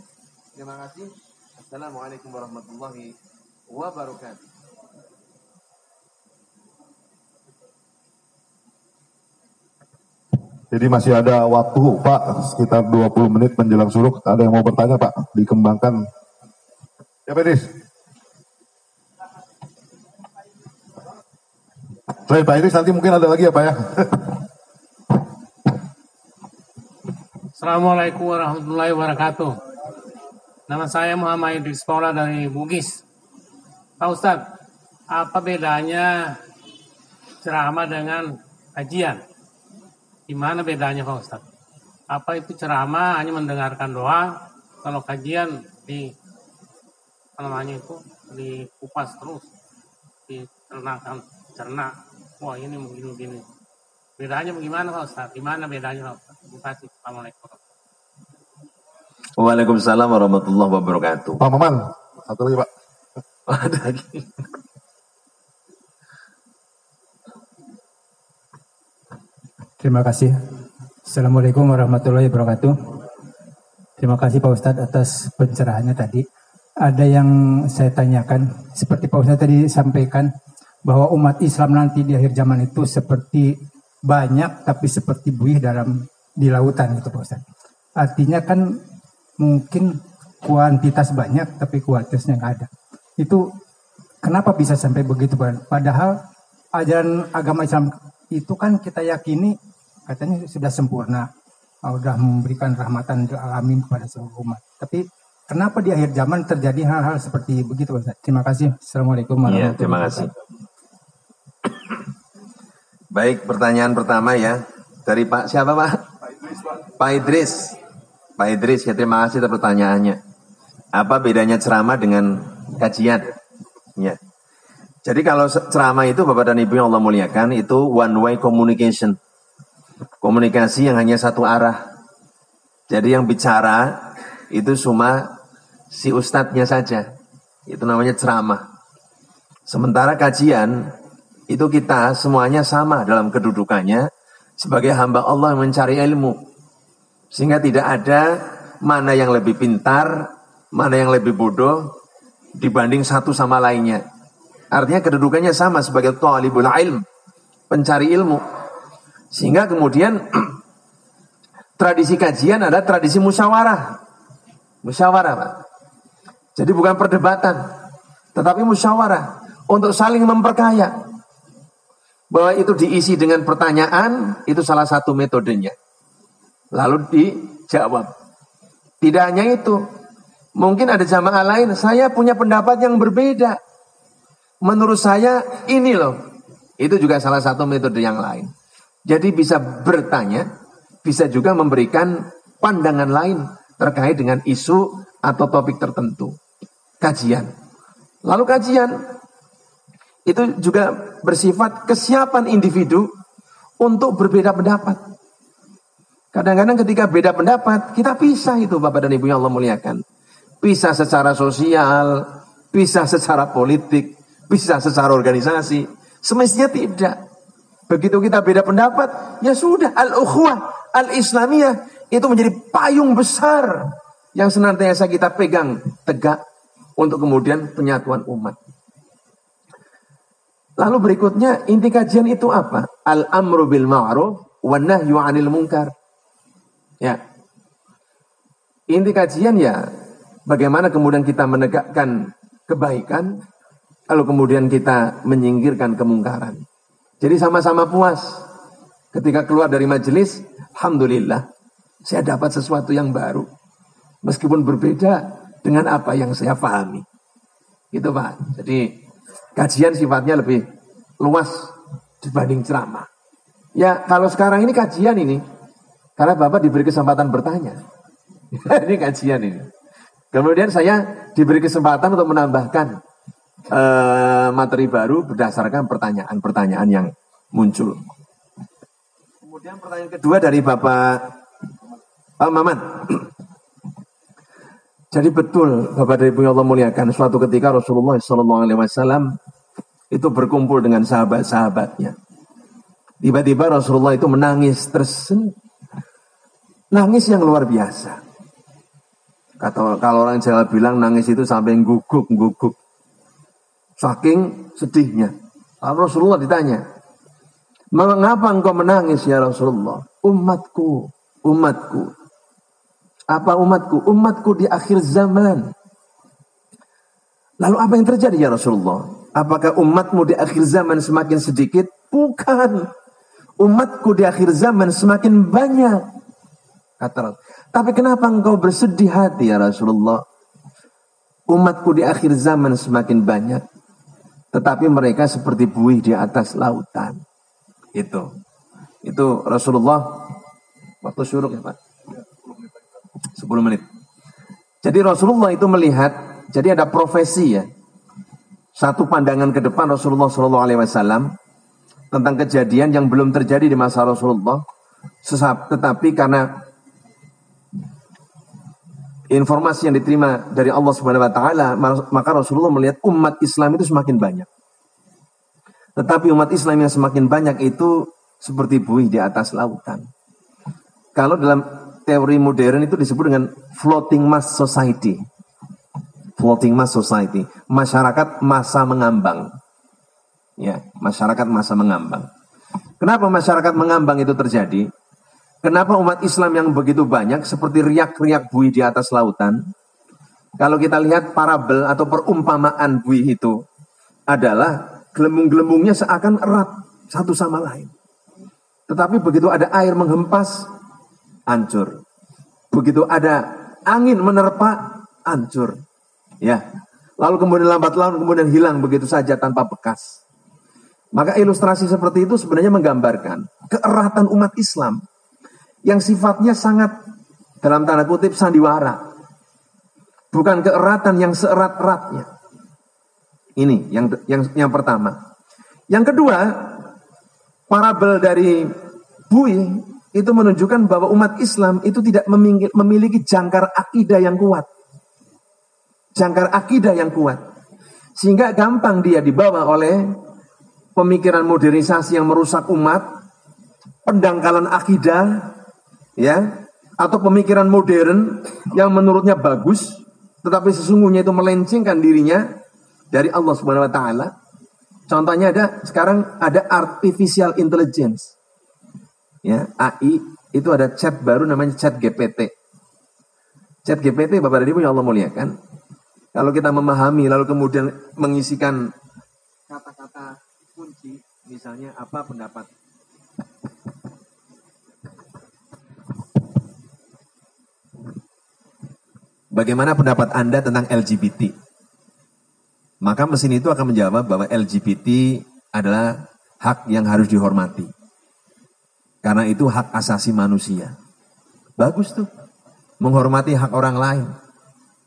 Terima kasih. Assalamualaikum warahmatullahi wabarakatuh. Jadi masih ada waktu Pak, sekitar 20 menit menjelang suruh. Ada yang mau bertanya Pak? Dikembangkan. Ya Pak Idris. Baik Pak Idris, nanti mungkin ada lagi ya Pak ya. Assalamualaikum warahmatullahi wabarakatuh. Nama saya Muhammad Idris Paula dari Bugis. Pak Ustadz, apa bedanya ceramah dengan kajian? Gimana bedanya Pak Ustadz? Apa itu ceramah hanya mendengarkan doa, kalau kajian dikupas terus, cerna. Wah ini begini. Bedanya bagaimana Pak Ustadz? Gimana bedanya Pak Ustadz? Terima kasih. Assalamualaikum. Waalaikumsalam warahmatullahi wabarakatuh. Pak Maman, satu lagi Pak. Ada lagi. Terima kasih. Assalamualaikum warahmatullahi wabarakatuh. Terima kasih Pak Ustadz atas pencerahannya tadi. Ada yang saya tanyakan, seperti Pak Ustadz tadi sampaikan, bahwa umat Islam nanti di akhir zaman itu seperti banyak tapi seperti buih di lautan gitu Pak Ustadz. Artinya kan mungkin kuantitas banyak tapi kualitasnya nggak ada. Itu kenapa bisa sampai begitu Pak? Padahal ajaran agama Islam itu kan kita yakini katanya sudah sempurna, sudah memberikan rahmatan lil alamin kepada seluruh umat. Tapi kenapa di akhir zaman terjadi hal-hal seperti begitu Pak Ustadz? Terima kasih. Assalamualaikum warahmatullahi wabarakatuh. Terima kasih. Baik, pertanyaan pertama ya dari Pak siapa Pak? Pak Idris. Pak Idris, ya terima kasih atas pertanyaannya. Apa bedanya ceramah dengan kajian? Ya. Jadi kalau ceramah itu Bapak dan Ibu yang Allah muliakan itu one way communication. Komunikasi yang hanya satu arah. Jadi yang bicara itu cuma si ustadznya saja. Itu namanya ceramah. Sementara kajian itu kita semuanya sama dalam kedudukannya sebagai hamba Allah yang mencari ilmu. Sehingga tidak ada mana yang lebih pintar, mana yang lebih bodoh dibanding satu sama lainnya. Artinya kedudukannya sama sebagai thalibul ilm, pencari ilmu. Sehingga kemudian tradisi kajian adalah tradisi musyawarah. Musyawarah Pak. Jadi bukan perdebatan, tetapi musyawarah untuk saling memperkaya. Bahwa itu diisi dengan pertanyaan, itu salah satu metodenya. Lalu dijawab. Tidak hanya itu, Mungkin ada jamaah lain, saya punya pendapat yang berbeda. Menurut saya ini loh. Itu juga salah satu metode yang lain. Jadi bisa bertanya, bisa juga memberikan pandangan lain terkait dengan isu atau topik tertentu. Kajian. Lalu kajian itu juga bersifat kesiapan individu untuk berbeda pendapat. Kadang-kadang ketika beda pendapat, kita pisah itu Bapak dan Ibu yang Allah muliakan. Pisah secara sosial, pisah secara politik, pisah secara organisasi. Semestinya tidak. Begitu kita beda pendapat, ya sudah, al-ukhuwah, al-islamiyah, itu menjadi payung besar yang senantiasa kita pegang tegak untuk kemudian penyatuan umat. Lalu berikutnya, inti kajian itu apa? Al-amru bil ma'ruf wa nahyu 'anil munkar. Ya. Inti kajian ya bagaimana kemudian kita menegakkan kebaikan, lalu kemudian kita menyingkirkan kemungkaran. Jadi sama-sama puas. Ketika keluar dari majelis, alhamdulillah, saya dapat sesuatu yang baru. Meskipun berbeda dengan apa yang saya pahami. Gitu Pak. Jadi kajian sifatnya lebih luas dibanding ceramah. Ya kalau sekarang ini kajian ini, karena Bapak diberi kesempatan bertanya. Ini kajian ini. Kemudian saya diberi kesempatan untuk menambahkan materi baru berdasarkan pertanyaan-pertanyaan yang muncul. Kemudian pertanyaan kedua dari Bapak Maman. Jadi betul Bapak dan Ibu yang Allah muliakan, suatu ketika Rasulullah SAW itu berkumpul dengan sahabat-sahabatnya. Tiba-tiba Rasulullah itu menangis tersenyum. Nangis yang luar biasa. Kalau orang Jawa bilang nangis itu sampai guguk. Saking sedihnya. Lalu Rasulullah ditanya, mengapa engkau menangis ya Rasulullah? Umatku. Apa umatku? Umatku di akhir zaman. Lalu apa yang terjadi ya Rasulullah? Apakah umatmu di akhir zaman semakin sedikit? Bukan. Umatku di akhir zaman semakin banyak. Kata Rasul. Tapi kenapa engkau bersedih hati ya Rasulullah? Umatku di akhir zaman semakin banyak. Tetapi mereka seperti buih di atas lautan. Itu Rasulullah waktu syuruk ya Pak. 10 menit. Jadi Rasulullah itu melihat, jadi ada profesi ya. Satu pandangan ke depan Rasulullah SAW tentang kejadian yang belum terjadi di masa Rasulullah. Tetapi karena informasi yang diterima dari Allah Subhanahu wa taala, maka Rasulullah melihat umat Islam itu semakin banyak. Tetapi umat Islam yang semakin banyak itu seperti buih di atas lautan. Kalau dalam teori modern itu disebut dengan floating mass society. Floating mass society, masyarakat massa mengambang. Ya, masyarakat massa mengambang. Kenapa masyarakat mengambang itu terjadi? Kenapa umat Islam yang begitu banyak seperti riak-riak buih di atas lautan? Kalau kita lihat parabel atau perumpamaan buih itu adalah gelembung-gelembungnya seakan erat satu sama lain. Tetapi begitu ada air menghempas, hancur. Begitu ada angin menerpa, hancur. Ya. Lalu kemudian lambat laun kemudian hilang begitu saja tanpa bekas. Maka ilustrasi seperti itu sebenarnya menggambarkan keeratan umat Islam yang sifatnya sangat dalam tanda kutip sandiwara. Bukan keeratan yang seerat-eratnya. Ini yang pertama. Yang kedua, parabel dari buih itu menunjukkan bahwa umat Islam itu tidak memiliki jangkar akidah yang kuat. Jangkar akidah yang kuat. Sehingga gampang dia dibawa oleh pemikiran modernisasi yang merusak umat, pendangkalan akidah, ya, atau pemikiran modern yang menurutnya bagus, tetapi sesungguhnya itu melencengkan dirinya dari Allah Subhanahu wa taala. Contohnya sekarang ada artificial intelligence. Ya, AI itu ada chat baru namanya chat GPT. Chat GPT Bapak dan Ibu yang Allah muliakan. Kalau kita memahami lalu kemudian mengisikan kata-kata kunci, misalnya apa pendapat bagaimana pendapat Anda tentang LGBT? Maka mesin itu akan menjawab bahwa LGBT adalah hak yang harus dihormati. Karena itu hak asasi manusia. Bagus tuh, menghormati hak orang lain.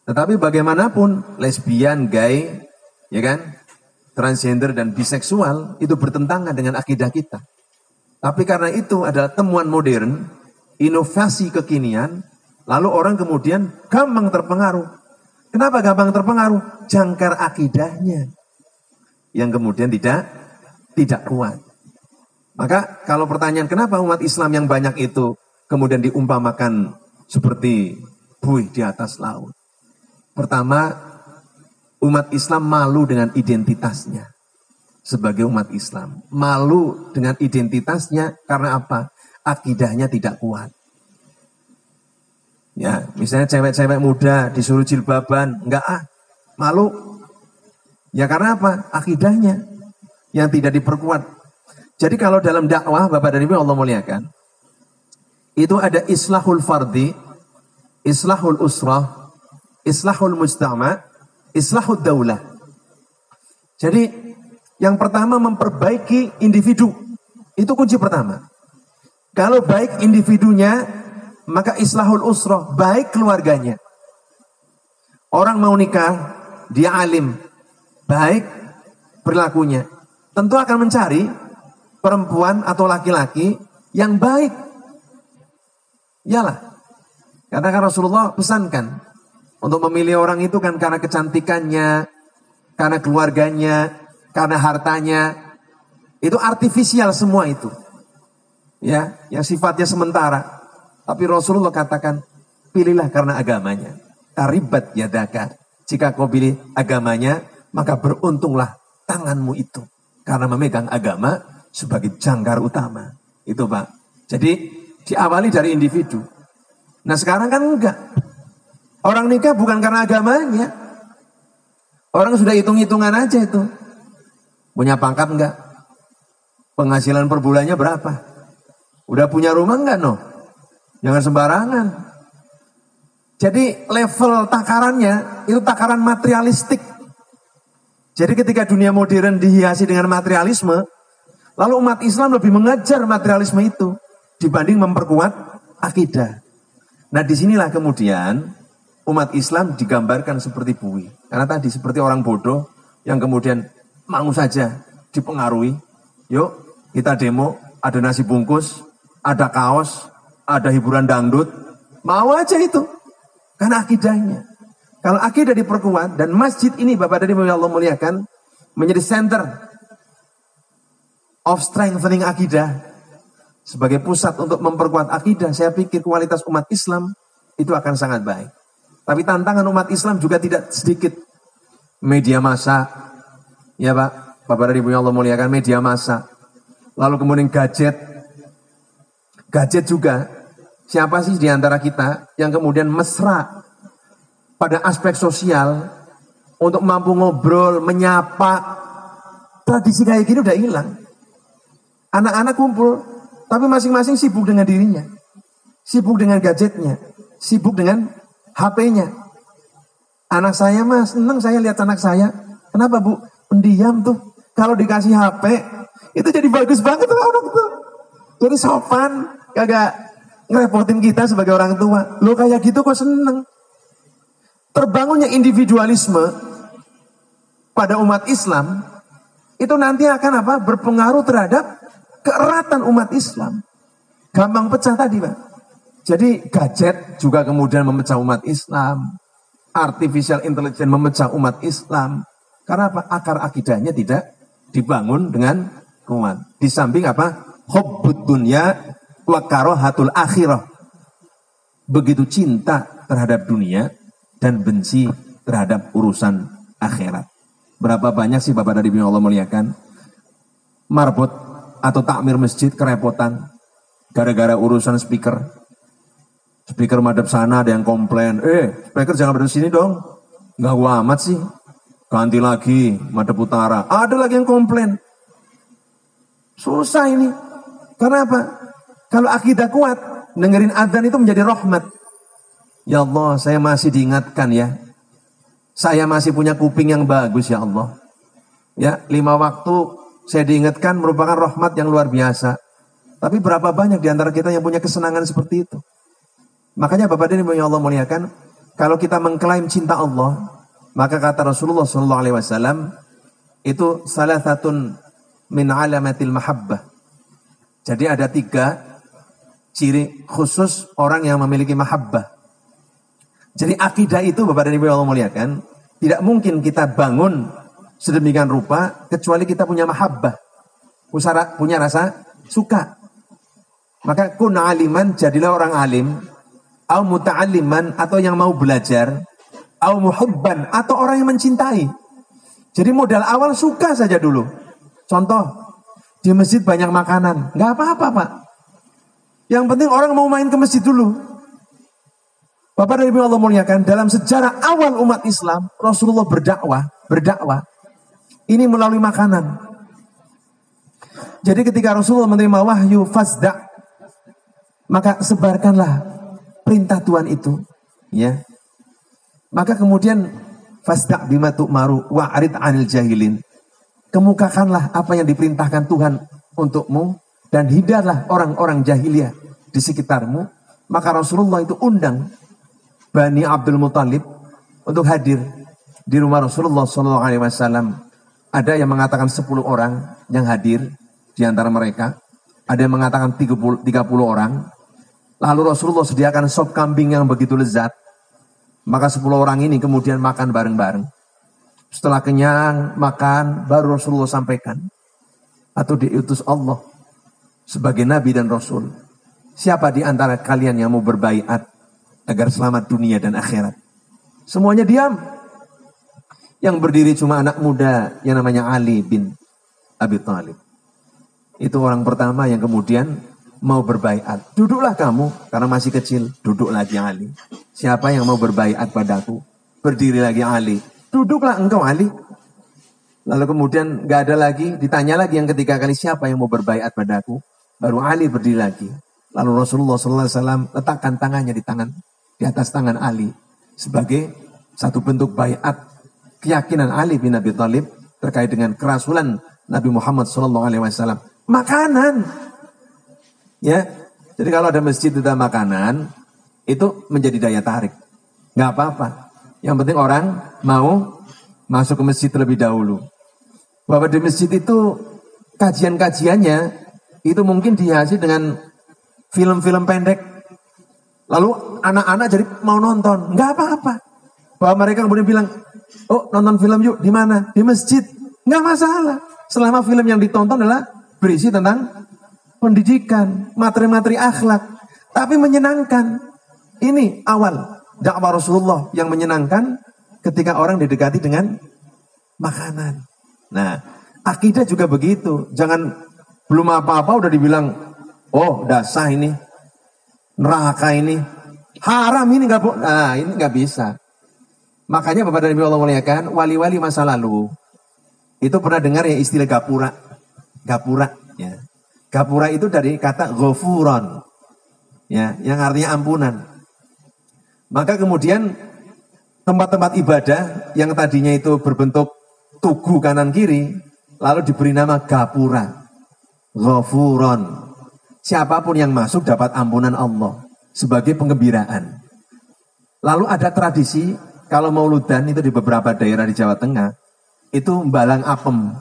Tetapi bagaimanapun lesbian, gay, ya kan, transgender dan biseksual itu bertentangan dengan akidah kita. Tapi karena itu adalah temuan modern, inovasi kekinian, lalu orang kemudian gampang terpengaruh. Kenapa gampang terpengaruh? Jangkar akidahnya yang kemudian tidak kuat. Maka kalau pertanyaan kenapa umat Islam yang banyak itu kemudian diumpamakan seperti buih di atas laut. Pertama, umat Islam malu dengan identitasnya. Sebagai umat Islam. Malu dengan identitasnya karena apa? Akidahnya tidak kuat. Ya, misalnya cewek-cewek muda disuruh jilbaban. Enggak malu. Ya karena apa? Akidahnya yang tidak diperkuat. Jadi kalau dalam dakwah, Bapak dan Ibu Allah muliakan, itu ada islahul fardi, islahul usrah, islahul mujtama, islahul daulah. Jadi yang pertama memperbaiki individu. Itu kunci pertama. Kalau baik individunya, maka islahul usrah, baik keluarganya. Orang mau nikah, dia alim, baik perilakunya. Tentu akan mencari perempuan atau laki-laki yang baik. Iyalah. Karena kan Rasulullah pesankan untuk memilih orang itu kan karena kecantikannya, karena keluarganya, karena hartanya. Itu artifisial semua itu. Ya, yang sifatnya sementara. Tapi Rasulullah katakan, pilihlah karena agamanya. Taribat yadaka. Jika kau pilih agamanya, maka beruntunglah tanganmu itu. Karena memegang agama sebagai jangkar utama. Itu Pak. Jadi diawali dari individu. Nah sekarang kan enggak. Orang nikah bukan karena agamanya. Orang sudah hitung-hitungan aja itu. Punya pangkat enggak? Penghasilan per bulannya berapa? Udah punya rumah enggak no? Jangan sembarangan. Jadi level takarannya itu takaran materialistik. Jadi ketika dunia modern dihiasi dengan materialisme, lalu umat Islam lebih mengejar materialisme itu dibanding memperkuat akidah. Nah disinilah kemudian umat Islam digambarkan seperti buih. Karena tadi seperti orang bodoh yang kemudian mau saja dipengaruhi. Yuk kita demo, ada nasi bungkus, ada kaos, ada hiburan dangdut. Mau aja itu. Karena akidahnya. Kalau akidah diperkuat dan masjid ini Bapak dan Ibu Allah muliakan menjadi center of strengthening akidah sebagai pusat untuk memperkuat akidah, saya pikir kualitas umat Islam itu akan sangat baik. Tapi tantangan umat Islam juga tidak sedikit. Media massa, ya Pak, Bapak dan Ibu yang Allah muliakan, media massa. Lalu kemudian gadget juga. Siapa sih di antara kita yang kemudian mesra pada aspek sosial untuk mampu ngobrol, menyapa? Tradisi kayak gini udah hilang. Anak-anak kumpul, tapi masing-masing sibuk dengan dirinya. Sibuk dengan gadgetnya. Sibuk dengan HP-nya. Anak saya mas, seneng saya lihat anak saya. Kenapa Bu? Pendiam tuh. Kalau dikasih HP, itu jadi bagus banget tuh anak tuh. Jadi sopan, kagak ngerepotin kita sebagai orang tua. Lo kayak gitu kok seneng. Terbangunnya individualisme pada umat Islam, itu nanti akan apa? Berpengaruh terhadap keeratan umat Islam. Gampang pecah tadi Pak. Jadi gadget juga kemudian memecah umat Islam. Artificial intelligence memecah umat Islam. Karena apa? Akar akidahnya tidak dibangun dengan kuat. Di samping apa? Hubbud dunya wa karahatul akhirah. Begitu cinta terhadap dunia dan benci terhadap urusan akhirat. Berapa banyak sih Bapak dan Ibu yang Allah muliakan marbot atau takmir masjid kerepotan gara-gara urusan speaker. Speaker madhab sana ada yang komplain, speaker jangan berada sini dong, nggak gua amat sih, ganti lagi madhab utara. Ada lagi yang komplain. Susah ini. Karena apa? Kalau akidah kuat, dengerin adzan itu menjadi rahmat. Ya Allah, saya masih diingatkan ya. Saya masih punya kuping yang bagus ya Allah. Ya, 5 waktu saya diingatkan merupakan rahmat yang luar biasa. Tapi berapa banyak di antara kita yang punya kesenangan seperti itu? Makanya Bapak dan Ibu yang Allah muliakan, kalau kita mengklaim cinta Allah, maka kata Rasulullah SAW, itu salah satu min alamatil mahabbah. Jadi ada 3 ciri khusus orang yang memiliki mahabbah. Jadi akidah itu Bapak dan Ibu yang Allah muliakan, tidak mungkin kita bangun sedemikian rupa kecuali kita punya mahabbah, punya rasa suka. Maka kun aliman, jadilah orang alim, au muta'alliman, atau yang mau belajar, au muhibban, atau orang yang mencintai. Jadi modal awal suka saja dulu. Contoh, di masjid banyak makanan, nggak apa-apa Pak. Yang penting orang mau main ke masjid dulu. Bapak dan Ibu Allah muliakan, dalam sejarah awal umat Islam, Rasulullah berdakwah. Ini melalui makanan. Jadi ketika Rasulullah menerima wahyu fasda', maka sebarkanlah perintah Tuhan itu, ya. Maka kemudian fasda' bima tu'maru wa'rid 'anil jahilin. Kemukakanlah apa yang diperintahkan Tuhan untukmu dan hindarlah orang-orang jahiliyah di sekitarmu. Maka Rasulullah itu undang Bani Abdul Muthalib untuk hadir di rumah Rasulullah SAW. Ada yang mengatakan 10 orang yang hadir di antara mereka. Ada yang mengatakan 30 orang. Lalu Rasulullah sediakan sop kambing yang begitu lezat. Maka 10 orang ini kemudian makan bareng-bareng. Setelah kenyang, makan, baru Rasulullah sampaikan. Atau diutus Allah sebagai Nabi dan Rasul. Siapa di antara kalian yang mau berbaiat agar selamat dunia dan akhirat? Semuanya diam. Yang berdiri cuma anak muda yang namanya Ali bin Abi Thalib. Itu orang pertama yang kemudian mau berbaiat. Duduklah kamu, karena masih kecil. Duduk lagi Ali. Siapa yang mau berbaiat padaku? Berdiri lagi Ali. Duduklah engkau Ali. Lalu kemudian gak ada lagi. Ditanya lagi yang ketiga kali, siapa yang mau berbaiat padaku? Baru Ali berdiri lagi. Lalu Rasulullah SAW letakkan tangannya di atas tangan Ali sebagai satu bentuk baiat keyakinan Ali bin Abi Thalib terkait dengan kerasulan Nabi Muhammad SAW. Makanan, ya. Jadi kalau ada masjid ada makanan, itu menjadi daya tarik. Nggak apa-apa. Yang penting orang mau masuk ke masjid terlebih dahulu. Bahwa di masjid itu kajian-kajiannya itu mungkin dihiasi dengan film-film pendek. Lalu anak-anak jadi mau nonton, nggak apa-apa. Bahwa mereka kemudian bilang, oh nonton film yuk, di mana? Di masjid, nggak masalah. Selama film yang ditonton adalah berisi tentang pendidikan, materi-materi akhlak, tapi menyenangkan. Ini awal dakwah Rasulullah yang menyenangkan ketika orang didekati dengan makanan. Nah, akidah juga begitu. Jangan belum apa-apa udah dibilang, oh dasar ini, neraka ini, haram ini nggak, nah ini nggak bisa. Makanya Bapak dan Ibu Allah muliakan, wali-wali masa lalu itu pernah dengar ya istilah gapura, ya. Gapura itu dari kata ghafuron, ya, yang artinya ampunan. Maka kemudian tempat-tempat ibadah yang tadinya itu berbentuk tugu kanan kiri, lalu diberi nama gapura, ghafuron. Siapapun yang masuk dapat ampunan Allah sebagai pengembiraan. Lalu ada tradisi kalau mauludan itu di beberapa daerah di Jawa Tengah itu balang apem.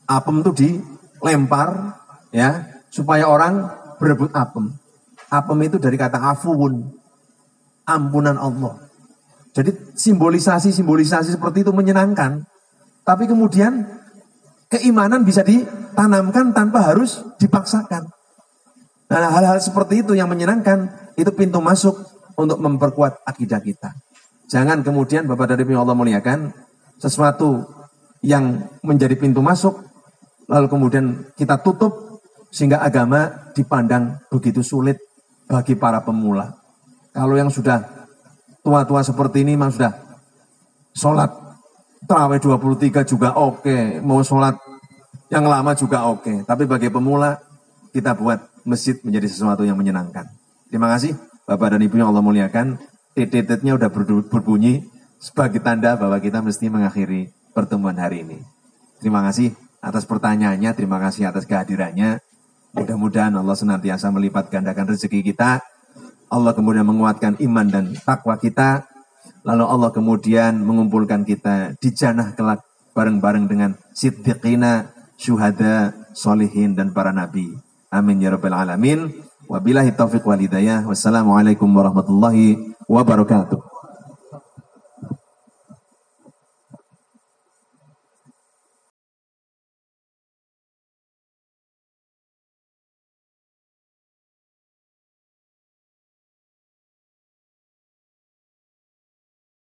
Apem itu dilempar ya supaya orang berebut apem. Apem itu dari kata afuun, ampunan Allah. Jadi simbolisasi seperti itu menyenangkan. Tapi kemudian keimanan bisa ditanamkan tanpa harus dipaksakan. Nah, hal-hal seperti itu yang menyenangkan, itu pintu masuk untuk memperkuat akidah kita. Jangan kemudian Bapak dan Ibu Allah muliakan, sesuatu yang menjadi pintu masuk, lalu kemudian kita tutup, sehingga agama dipandang begitu sulit bagi para pemula. Kalau yang sudah tua-tua seperti ini, memang sudah sholat tarawih 23 juga oke, mau sholat yang lama juga oke. Tapi bagi pemula, kita buat masjid menjadi sesuatu yang menyenangkan. Terima kasih Bapak dan Ibu yang Allah muliakan. titik-titiknya udah berbunyi sebagai tanda bahwa kita mesti mengakhiri pertemuan hari ini. Terima kasih atas pertanyaannya, terima kasih atas kehadirannya. Mudah-mudahan Allah senantiasa melipat gandakan rezeki kita. Allah kemudian menguatkan iman dan takwa kita. Lalu Allah kemudian mengumpulkan kita di jannah kelak bareng-bareng dengan siddiqina, syuhada, solihin, dan para nabi. Amin ya rabbal alamin. Wabillahi taufiq wal hidayah. Wassalamualaikum warahmatullahi wabarakatuh.